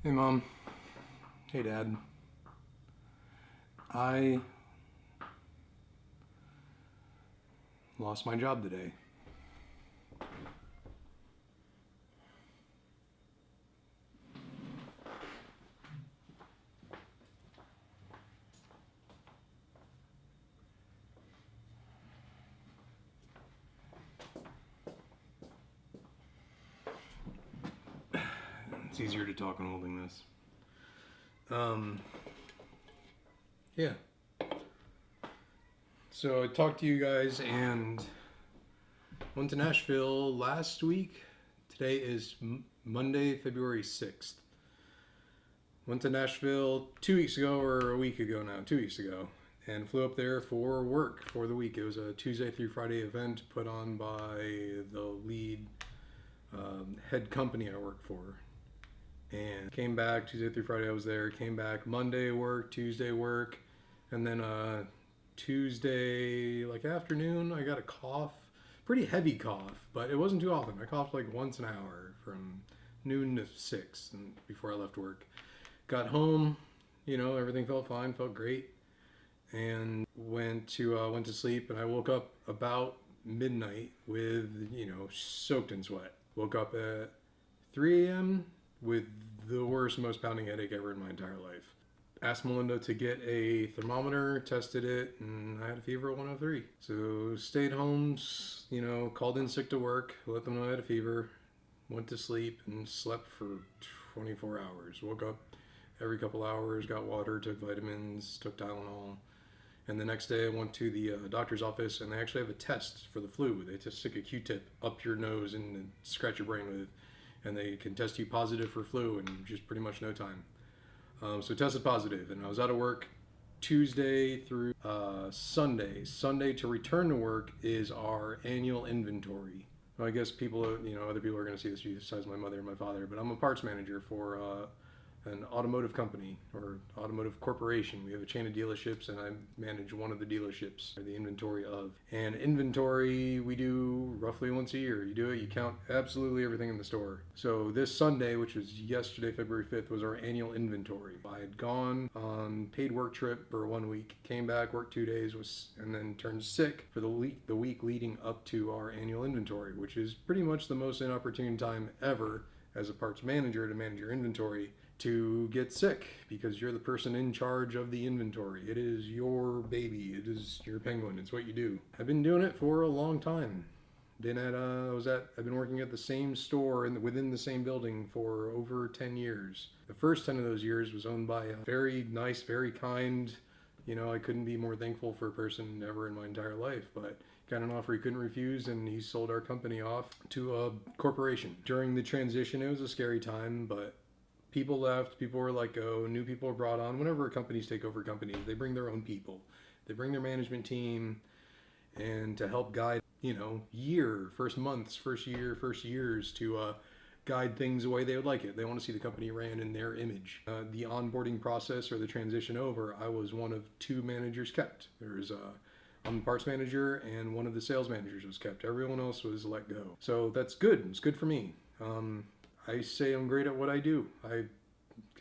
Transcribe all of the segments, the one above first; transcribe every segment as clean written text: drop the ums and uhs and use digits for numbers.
Hey Mom. Hey Dad. I lost my job today. It's easier to talk when holding this. Yeah. So I talked to you guys and went to Nashville last week. Today is Monday, February 6th. Went to Nashville 2 weeks ago, or a week ago now, 2 weeks ago, and flew up there for work for the week. It was a Tuesday through Friday event put on by the lead head company I work for. And came back Tuesday through Friday. I was there. Came back Monday work, Tuesday work, and then Tuesday afternoon I got a cough, pretty heavy cough, but it wasn't too often. I coughed like once an hour from noon to 6 and before I left work. Got home, everything felt fine, felt great, and went to sleep. And I woke up about midnight with soaked in sweat. Woke up at 3 a.m. with the worst, most pounding headache ever in my entire life. Asked Melinda to get a thermometer, tested it, and I had a fever of 103. So stayed home, called in sick to work, let them know I had a fever, went to sleep, and slept for 24 hours. Woke up every couple hours, got water, took vitamins, took Tylenol. And the next day I went to the doctor's office, and they actually have a test for the flu. They just stick a Q-tip up your nose and scratch your brain with it. And they can test you positive for flu in just pretty much no time. So tested positive, and I was out of work Tuesday through Sunday. Sunday to return to work is our annual inventory. Well, I guess other people are going to see this besides my mother and my father, but I'm a parts manager for an automotive company or automotive corporation. We have a chain of dealerships, and I manage one of the dealerships, or the inventory of. And inventory we do roughly once a year. You do it, you count absolutely everything in the store. So this Sunday, which was yesterday, February 5th, was our annual inventory. I had gone on paid work trip for 1 week, came back, worked 2 days, and then turned sick for the week leading up to our annual inventory, which is pretty much the most inopportune time ever as a parts manager to manage your inventory, to get sick, because you're the person in charge of the inventory. It is your baby. It is your penguin. It's what you do. I've been doing it for a long time. I've been working at the same store within the same building for over 10 years. The first 10 of those years was owned by a very nice, very kind, I couldn't be more thankful for a person ever in my entire life, but got an offer he couldn't refuse, and he sold our company off to a corporation. During the transition, it was a scary time, but people left, people were let go, new people were brought on. Whenever companies take over companies, they bring their own people. They bring their management team, and to help guide, first months, first years to guide things the way they would like it. They want to see the company ran in their image. The onboarding process or the transition over, I was one of 2 managers kept. I'm the parts manager, and one of the sales managers was kept. Everyone else was let go. So that's good. It's good for me. I say I'm great at what I do. I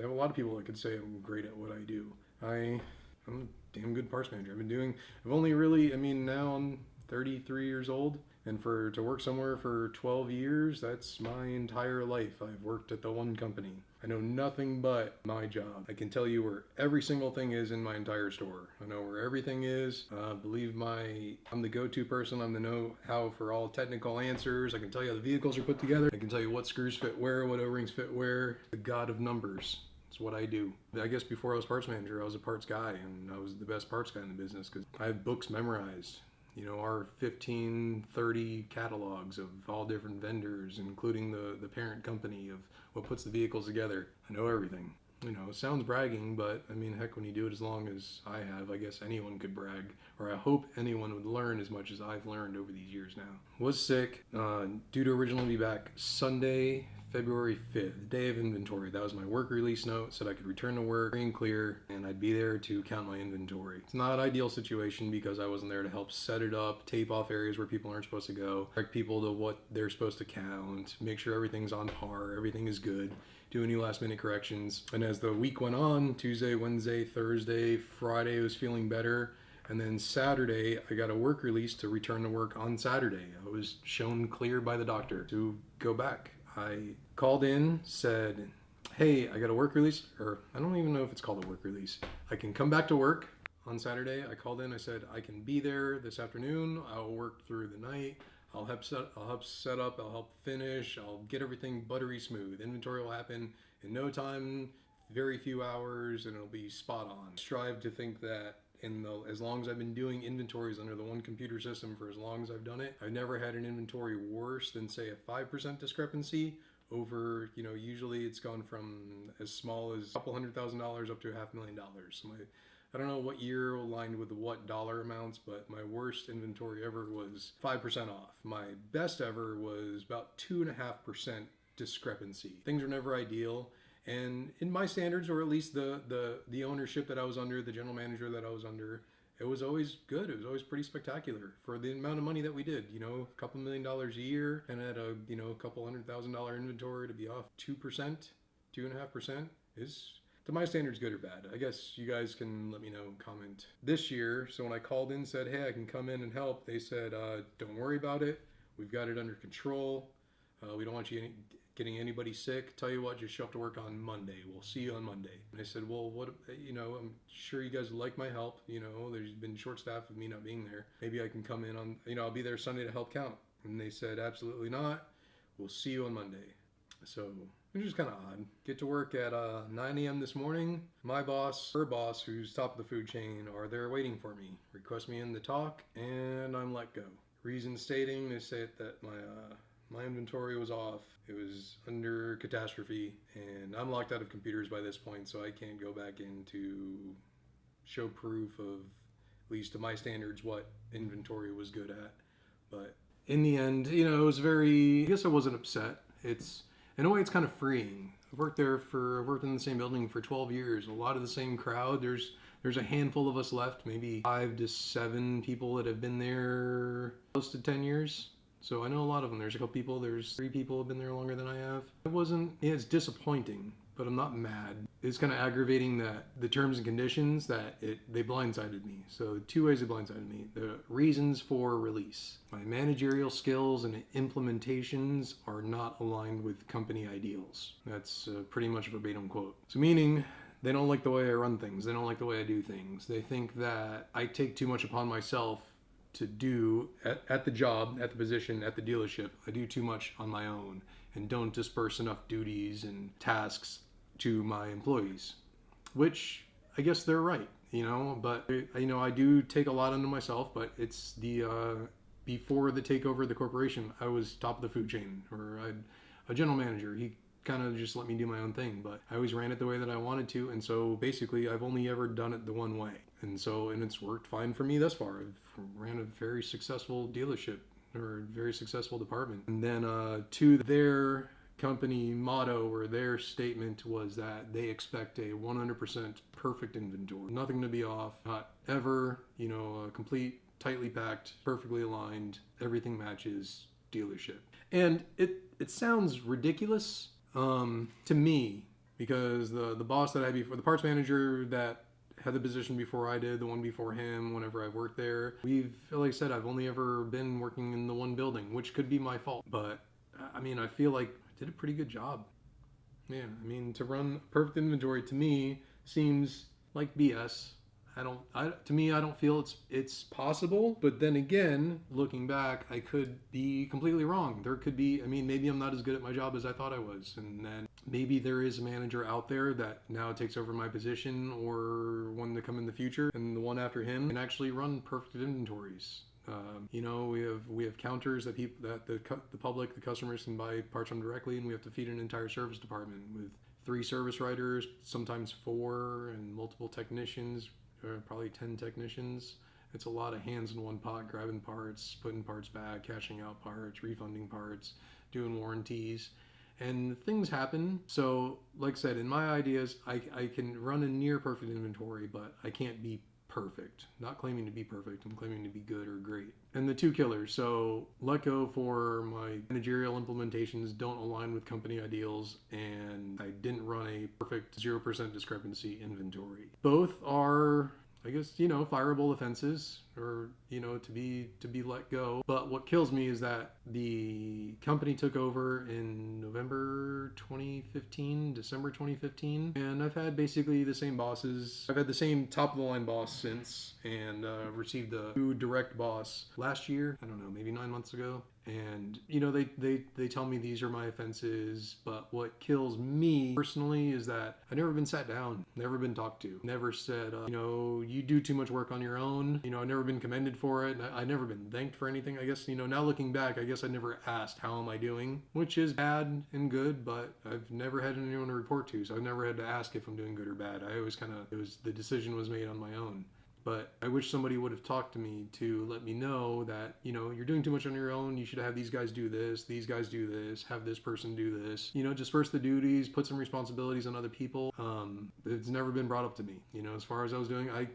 have a lot of people that could say I'm great at what I do. I'm a damn good parts manager. Now I'm 33 years old, and to work somewhere for 12 years, that's my entire life. I've worked at the one company. I know nothing but my job. I can tell you where every single thing is in my entire store. I know where everything is. I'm the go-to person. I'm the know-how for all technical answers. I can tell you how the vehicles are put together. I can tell you what screws fit where, what O-rings fit where. The god of numbers. It's what I do. I guess before I was parts manager, I was a parts guy, and I was the best parts guy in the business because I have books memorized. Our 15, 30 catalogs of all different vendors, including the parent company of what puts the vehicles together. I know everything. It sounds bragging, but heck, when you do it as long as I have, I guess anyone could brag, or I hope anyone would learn as much as I've learned over these years now. Was sick, due to originally be back Sunday, February 5th, day of inventory. That was my work release note, said I could return to work free and clear, and I'd be there to count my inventory. It's not an ideal situation because I wasn't there to help set it up, tape off areas where people aren't supposed to go, direct people to what they're supposed to count, make sure everything's on par, everything is good, do any last minute corrections. And as the week went on, Tuesday, Wednesday, Thursday, Friday was feeling better. And then Saturday, I got a work release to return to work on Saturday. I was shown clear by the doctor to go back. I called in, said, hey, I got a work release, or I don't even know if it's called a work release. I can come back to work on Saturday. I called in, I said, I can be there this afternoon. I'll work through the night. I'll help set up, I'll help finish, I'll get everything buttery smooth. Inventory will happen in no time, very few hours, and it'll be spot on. Strive to think that as long as I've been doing inventories under the one computer system for as long as I've done it, I've never had an inventory worse than, say, a 5% discrepancy over, usually it's gone from as small as a couple $100,000 up to $500,000. I don't know what year aligned with what dollar amounts, but my worst inventory ever was 5% off. My best ever was about 2.5% discrepancy. Things are never ideal. And in my standards, or at least the ownership that I was under, the general manager that I was under, it was always good. It was always pretty spectacular for the amount of money that we did. A couple $1 million a year, and at a couple $100,000 inventory to be off 2%, 2.5% is, to my standards, good or bad. I guess you guys can let me know, comment. This year, so when I called in, said, hey, I can come in and help, they said, don't worry about it. We've got it under control. We don't want you getting anybody sick. Tell you what, just show up to work on Monday. We'll see you on Monday. And I said, well, what, I'm sure you guys would like my help. There's been short staff with me not being there. Maybe I can come in on, I'll be there Sunday to help count. And they said, absolutely not. We'll see you on Monday. So which is kind of odd. Get to work at 9 a.m. this morning. My boss, her boss, who's top of the food chain, are there waiting for me. Request me in to talk, and I'm let go. Reason stating, they say that my inventory was off. It was under catastrophe, and I'm locked out of computers by this point, so I can't go back in to show proof of, at least to my standards, what inventory was good at. But in the end, it was I guess I wasn't upset. In a way, it's kind of freeing. I've worked in the same building for 12 years. A lot of the same crowd. There's a handful of us left, maybe 5 to 7 people that have been there close to 10 years. So I know a lot of them. There's 3 people have been there longer than I have. It's disappointing, but I'm not mad. It's kind of aggravating that the terms and conditions they blindsided me. So 2 ways they blindsided me. The reasons for release. My managerial skills and implementations are not aligned with company ideals. That's pretty much a verbatim quote. So meaning, they don't like the way I run things. They don't like the way I do things. They think that I take too much upon myself to do at the job, at the position, at the dealership. I do too much on my own and don't disperse enough duties and tasks to my employees, which I guess they're right, but I do take a lot onto myself, but it's before the takeover of the corporation, I was top of the food chain, or a general manager. He kind of just let me do my own thing, but I always ran it the way that I wanted to, and so basically I've only ever done it the one way, and it's worked fine for me thus far. I've ran a very successful dealership, or a very successful department. And then to their company motto, or their statement, was that they expect a 100% perfect inventory, nothing to be off, not ever, a complete, tightly packed, perfectly aligned, everything matches dealership. And it sounds ridiculous to me, because the boss that I had before, the parts manager that had the position before I did, the one before him, whenever I worked there, like I said, I've only ever been working in the one building, which could be my fault, but I feel like I did a pretty good job. Yeah, to run perfect inventory to me seems like BS. I don't feel it's possible, but then again, looking back, I could be completely wrong. There could be, maybe I'm not as good at my job as I thought I was, and then maybe there is a manager out there that now takes over my position, or one to come in the future, and the one after him can actually run perfect inventories. We have counters that the public, the customers can buy parts from directly, and we have to feed an entire service department with 3 service writers, sometimes 4, and multiple technicians. Probably 10 technicians. It's a lot of hands in one pot, grabbing parts, putting parts back, cashing out parts, refunding parts, doing warranties. And things happen. So, like I said, in my ideas, I can run a near perfect inventory, but I can't be perfect. Not claiming to be perfect, I'm claiming to be good or great. And the two killers. So, let go for my managerial implementations don't align with company ideals, and I didn't run a perfect 0% discrepancy inventory. Both are, I guess, fireable offenses, or, to be let go. But what kills me is that the company took over in November 2015, December 2015, and I've had basically the same bosses. I've had the same top of the line boss since, and received a new direct boss last year, I don't know, maybe 9 months ago. And they tell me these are my offenses, but what kills me personally is that I've never been sat down, never been talked to, never said, you do too much work on your own. I've never been commended for it. I've never been thanked for anything. I guess, now looking back, I guess I never asked how am I doing, which is bad and good, but I've never had anyone to report to, so I've never had to ask if I'm doing good or bad. I always the decision was made on my own. But I wish somebody would have talked to me to let me know that, you're doing too much on your own. You should have these guys do this, these guys do this, have this person do this. Disperse the duties, put some responsibilities on other people. It's never been brought up to me. As far as I was doing, I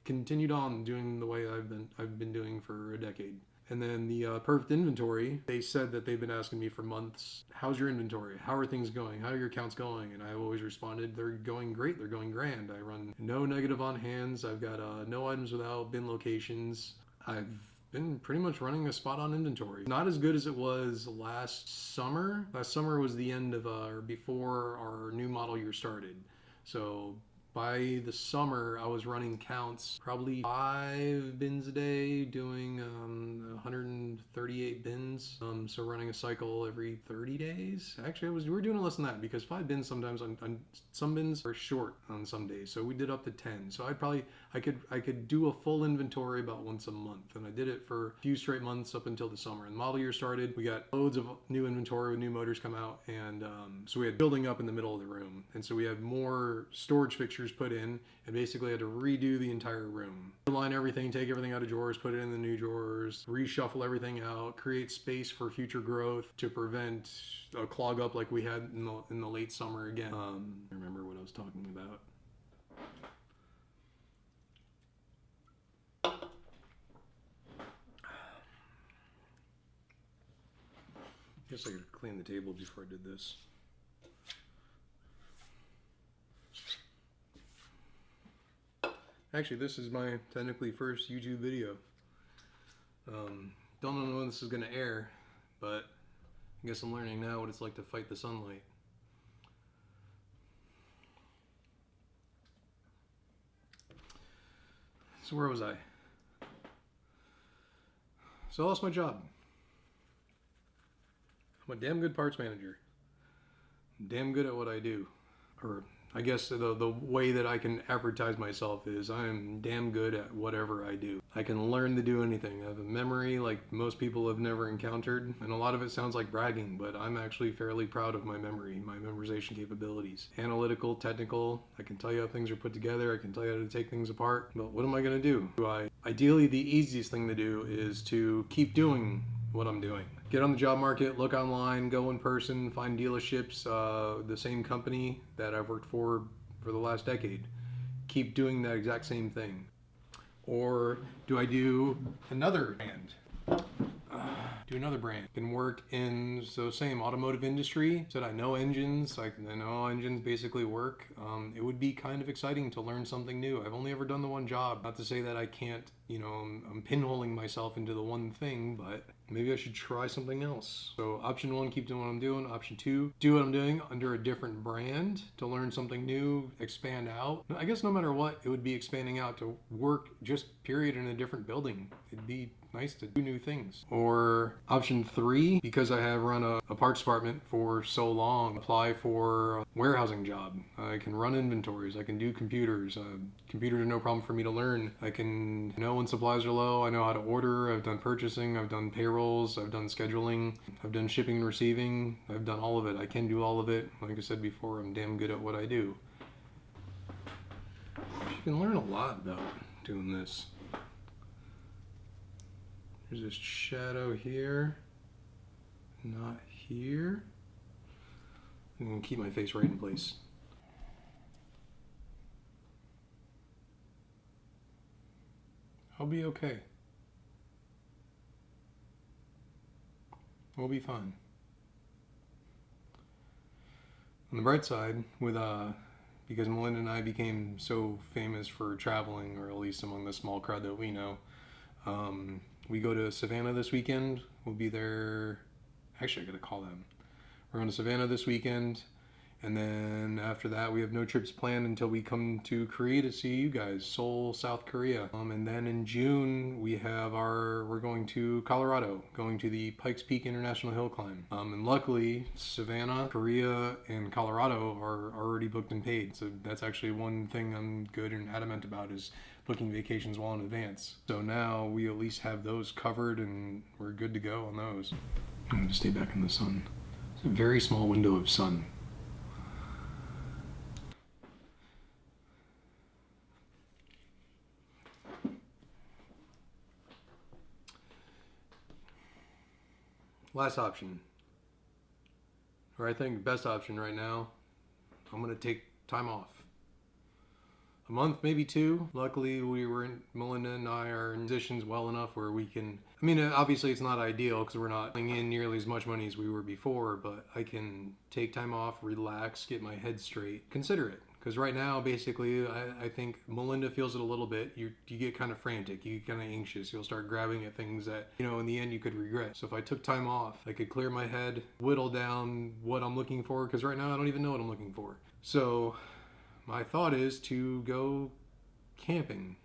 continued on doing the way I've been doing for a decade. And then the perfect inventory, they said that they've been asking me for months, how's your inventory? How are things going? How are your accounts going? And I've always responded, they're going great. They're going grand. I run no negative on hands. I've got no items without bin locations. I've been pretty much running a spot on inventory. Not as good as it was last summer. Last summer was the end of or before our new model year started. So by the summer, I was running counts, probably 5 bins a day, doing 138 bins. So running a cycle every 30 days. Actually, we were doing less than that, because 5 bins sometimes on some bins are short on some days. So we did up to 10. So I could do a full inventory about once a month, and I did it for a few straight months up until the summer. And the model year started. We got loads of new inventory with new motors come out, and so we had building up in the middle of the room, and so we had more storage fixtures put in, and basically had to redo the entire room. Align everything, take everything out of drawers, put it in the new drawers, reshuffle everything out, create space for future growth to prevent a clog up like we had in the late summer again. I remember what I was talking about. Guess I could clean the table before I did this. Actually, this is my technically first YouTube video. Don't know when this is going to air, but I guess I'm learning now what it's like to fight the sunlight. So where was I? So I lost my job. I'm a damn good parts manager. I'm damn good at what I do. Or I guess the way that I can advertise myself is I'm damn good at whatever I do. I can learn to do anything. I have a memory like most people have never encountered, and a lot of it sounds like bragging, but I'm actually fairly proud of my memory, my memorization capabilities. Analytical, technical, I can tell you how things are put together, I can tell you how to take things apart, but what am I going to do? Ideally, the easiest thing to do is to keep doing what I'm doing. Get on the job market, look online, go in person, find dealerships, the same company that I've worked for the last decade. Keep doing that exact same thing. Or do I do another brand? Can work in same automotive industry. Said I know engines. I know how engines basically work. It would be kind of exciting to learn something new. I've only ever done the one job. Not to say that I can't. I'm pinholing myself into the one thing, but maybe I should try something else. So option 1, keep doing what I'm doing. Option 2, do what I'm doing under a different brand to learn something new, expand out. I guess no matter what, it would be expanding out to work just period in a different building. It'd be nice to do new things. Or option 3, because I have run a parts department for so long, apply for a warehousing job. I can run inventories. I can do computers. Computers are no problem for me to learn. I can know when supplies are low. I know how to order. I've done purchasing. I've done payrolls. I've done scheduling. I've done shipping and receiving. I've done all of it. I can do all of it. Like I said before, I'm damn good at what I do. You can learn a lot about doing this. There's this shadow here, not here. and keep my face right in place. I'll be okay. We'll be fine. On the bright side, because Melinda and I became so famous for traveling, or at least among the small crowd that we know, we go to Savannah this weekend. We'll be there. Actually, I gotta call them. We're going to Savannah this weekend, and then after that, we have no trips planned until we come to Korea to see you guys, Seoul, South Korea. And then in June, we're going to Colorado, going to the Pikes Peak International Hill Climb. And luckily, Savannah, Korea, and Colorado are already booked and paid. So that's actually one thing I'm good and adamant about, is booking vacations well in advance. So now we at least have those covered, and we're good to go on those. I'm going to stay back in the sun. It's a very small window of sun. Last option, or I think best option right now, I'm going to take time off. A month, maybe two. Luckily, Melinda and I are in positions well enough where we can, I mean, obviously it's not ideal because we're not putting in nearly as much money as we were before, but I can take time off, relax, get my head straight, consider it. Because right now, basically, I think Melinda feels it a little bit. You get kind of frantic, you get kind of anxious. You'll start grabbing at things that, in the end you could regret. So if I took time off, I could clear my head, whittle down what I'm looking for, because right now I don't even know what I'm looking for. So my thought is to go camping.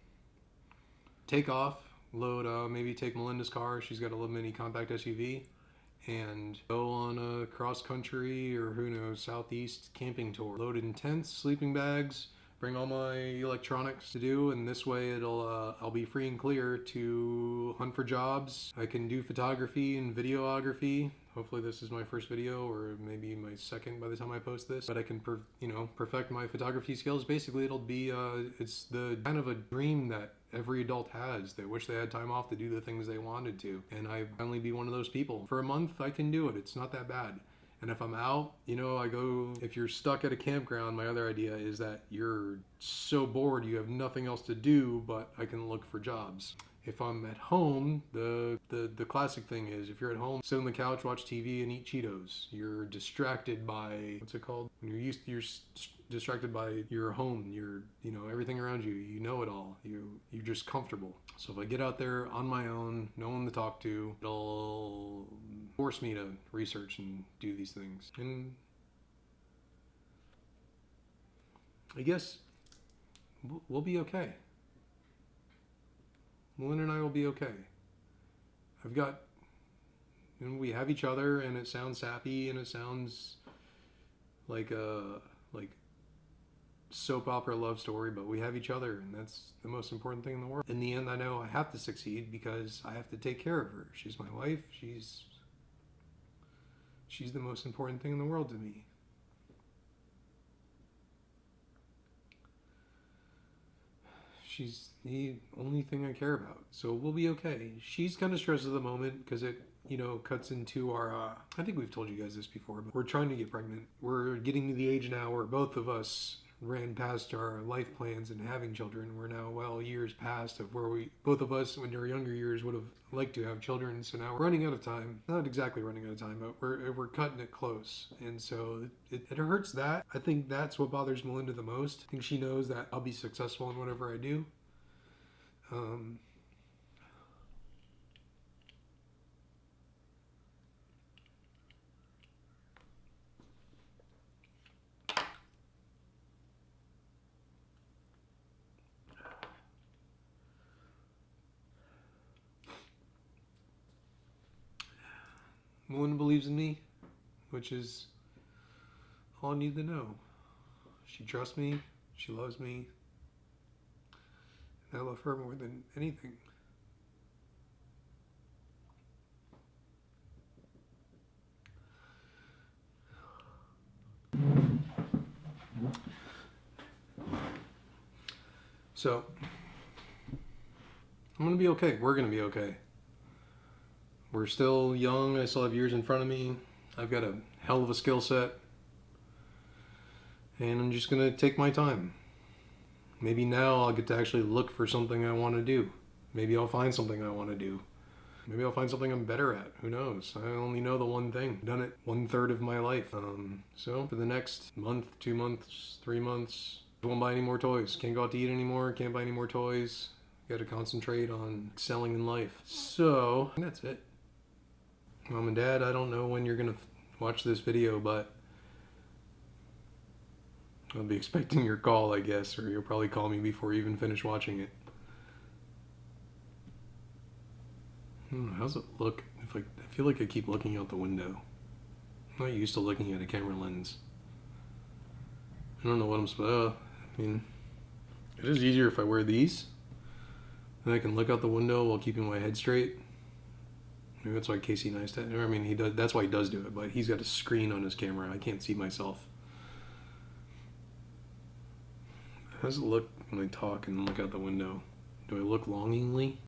Take off, maybe take Melinda's car. She's got a little mini compact SUV. And go on a cross-country or who knows, southeast camping tour. Load in tents, sleeping bags, bring all my electronics to do, and this way I'll be free and clear to hunt for jobs. I can do photography and videography. Hopefully this is my first video, or maybe my second by the time I post this. But I can perfect my photography skills. Basically, it'll be it's the kind of a dream that every adult has. They wish they had time off to do the things they wanted to, and I finally be one of those people. For a month, I can do it. It's not that bad. And if I'm out, if you're stuck at a campground, my other idea is that you're so bored you have nothing else to do, but I can look for jobs. If I'm at home, the classic thing is, if you're at home, sit on the couch, watch TV, and eat Cheetos. You're distracted by, what's it called? When you're distracted by your home, everything around you, you know it all. You're just comfortable. So if I get out there on my own, no one to talk to, it'll force me to research and do these things. And I guess we'll be okay. Melinda and I will be okay. We have each other, and it sounds sappy, and it sounds like a soap opera love story, but we have each other, and that's the most important thing in the world. In the end, I know I have to succeed because I have to take care of her. She's my wife. She's the most important thing in the world to me. She's the only thing I care about. So we'll be okay. She's kind of stressed at the moment because it, cuts into our, I think we've told you guys this before, but we're trying to get pregnant. We're getting to the age now where both of us ran past our life plans and having children. We're now years past of where both of us, when our younger years, would have liked to have children. So now we're running out of time. Not exactly running out of time, but we're cutting it close. And so it hurts that. I think that's what bothers Melinda the most. I think she knows that I'll be successful in whatever I do. Melinda believes in me, which is all I need to know. She trusts me, she loves me, and I love her more than anything. So, I'm going to be okay. We're going to be okay. We're still young. I still have years in front of me. I've got a hell of a skill set. And I'm just gonna take my time. Maybe now I'll get to actually look for something I want to do. Maybe I'll find something I want to do. Maybe I'll find something I'm better at. Who knows? I only know the one thing. I've done it 1/3 of my life. So for the next month, 2 months, 3 months, I won't buy any more toys. Can't go out to eat anymore. Can't buy any more toys. Got to concentrate on excelling in life. So that's it. Mom and Dad, I don't know when you're gonna watch this video, but I'll be expecting your call, I guess, or you'll probably call me before you even finish watching it. How's it look? I feel like I keep looking out the window. I'm not used to looking at a camera lens. I don't know what I'm supposed to... I mean, it is easier if I wear these. Then I can look out the window while keeping my head straight. Maybe that's why Casey Neistat... I mean, he does. That's why he does do it, but he's got a screen on his camera. I can't see myself. How does it look when I talk and look out the window? Do I look longingly?